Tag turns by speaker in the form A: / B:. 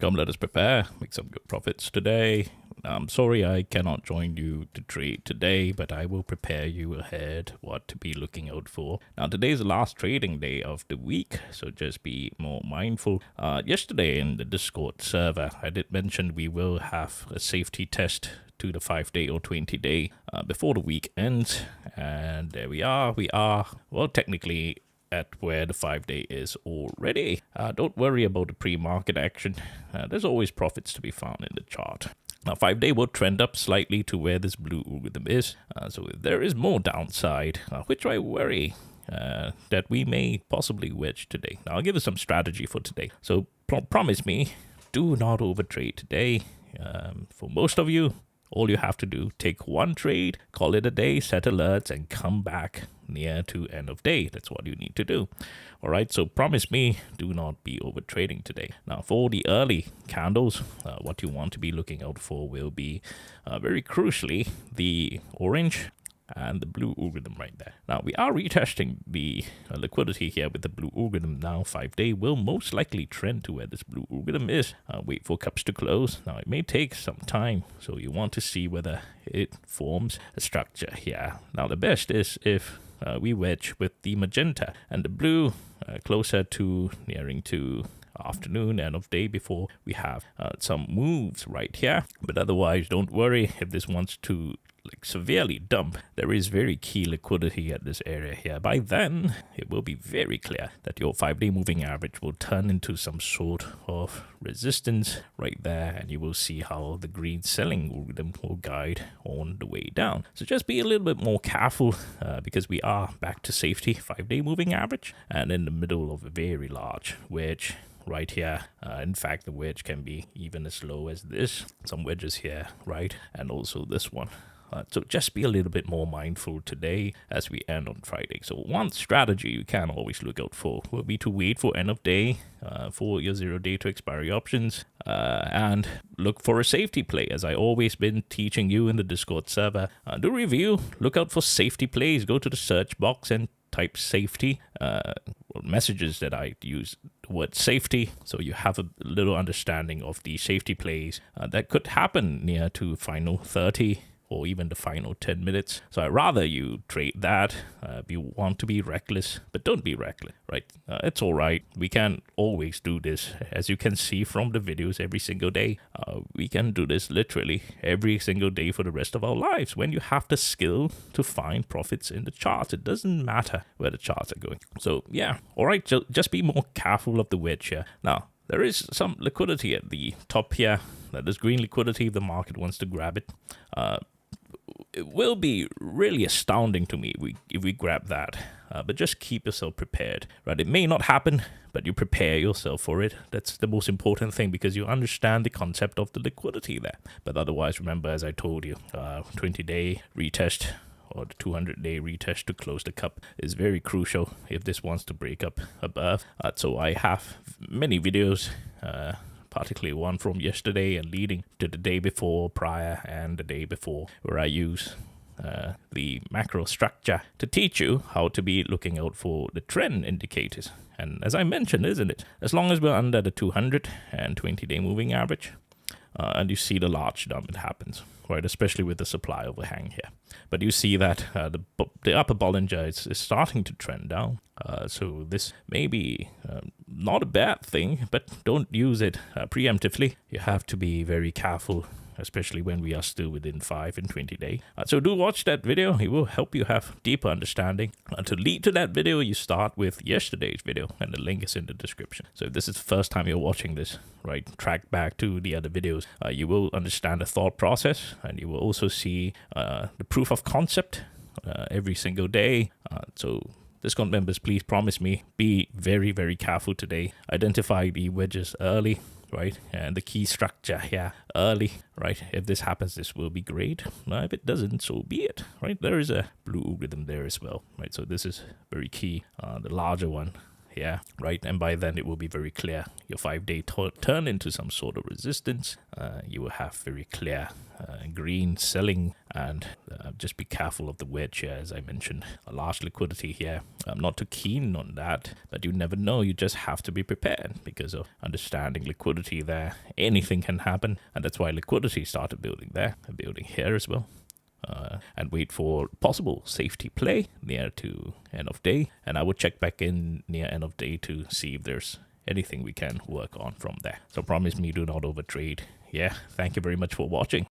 A: Come, let us prepare, make some good profits today. I'm sorry I cannot join you to trade today, but I will prepare you ahead what to be looking out for. Now, today's the last trading day of the week, so just be more mindful. Yesterday in the Discord server, I did mention we will have a safety test to the 5-day or 20-day before the week ends. And there we are. We are, well, technically at where the 5-day is already. Don't worry about the pre-market action. There's always profits to be found in the chart. Now, 5-day will trend up slightly to where this blue algorithm is. So if there is more downside, which I worry that we may possibly wedge today. Now, I'll give you some strategy for today. So promise me, do not overtrade today. For most of you, all you have to do, take one trade, call it a day, set alerts, and come back near to end of day. That's what you need to do. All right, so promise me, do not be over trading today. Now, for the early candles, what you want to be looking out for will be, very crucially, the orange and the blue algorithm right there. Now, we are retesting the liquidity here with the blue algorithm now. 5-day will most likely trend to where this blue algorithm is. Wait for cups to close. Now, it may take some time, so you want to see whether it forms a structure here. Now, the best is if we wedge with the magenta and the blue closer to nearing to afternoon, end of day, before we have some moves right here. But otherwise, don't worry if this wants to severely dump. There is very key liquidity at this area here. By then, it will be very clear that your 5-day moving average will turn into some sort of resistance right there, and you will see how the green selling algorithm will guide on the way down. So just be a little bit more careful because we are back to safety 5-day moving average and in the middle of a very large wedge right here. In fact, the wedge can be even as low as this. Some wedges here, right? And also this one. So just be a little bit more mindful today as we end on Friday. So one strategy you can always look out for will be to wait for end of day for your 0-day to expiry options and look for a safety play. As I always been teaching you in the Discord server, do review, look out for safety plays, go to the search box and type safety. Messages that I use the word safety, so you have a little understanding of the safety plays that could happen near to final 30 or even the final 10 minutes. So I'd rather you trade that. You want to be reckless, but don't be reckless, right? It's all right. We can always do this. As you can see from the videos every single day, we can do this literally every single day for the rest of our lives. When you have the skill to find profits in the charts, it doesn't matter where the charts are going. So yeah, all right, just be more careful of the wedge here. Now, there is some liquidity at the top here. There's green liquidity if the market wants to grab it. It will be really astounding to me if we grab that, but just keep yourself prepared, right? It may not happen, but you prepare yourself for it. That's the most important thing because you understand the concept of the liquidity there. But otherwise, remember, as I told you, 20-day retest or the 200-day retest to close the cup is very crucial if this wants to break up above. So I have many videos, particularly one from yesterday and leading to the day before, prior, and the day before, where I use the macro structure to teach you how to be looking out for the trend indicators. And as I mentioned, isn't it? As long as we're under the 200 and 20-day moving average, and you see the large dump, it happens, right? Especially with the supply overhang here. But you see that the upper Bollinger is starting to trend down. So this may be not a bad thing, but don't use it preemptively. You have to be very careful, especially when we are still within 5 and 20 days. So do watch that video. It will help you have deeper understanding. To lead to that video, you start with yesterday's video, and the link is in the description. So if this is the first time you're watching this, right, track back to the other videos. You will understand the thought process, and you will also see the proof of concept every single day. So Discord members, please promise me, be very, very careful today. Identify the wedges early, right? And the key structure here early, right? If this happens, this will be great. If it doesn't, so be it, right? There is a blue algorithm there as well, right? So this is very key. The larger one Yeah, right. And by then it will be very clear. Your 5-day turn into some sort of resistance. You will have very clear green selling, and just be careful of the wedge here, as I mentioned. A large liquidity here. I'm not too keen on that, but you never know. You just have to be prepared because of understanding liquidity there. Anything can happen, and that's why liquidity started building there and building here as well. And wait for possible safety play near to end of day, and I would check back in near end of day to see if there's anything we can work on from there. So promise me, do not overtrade. Yeah, thank you very much for watching.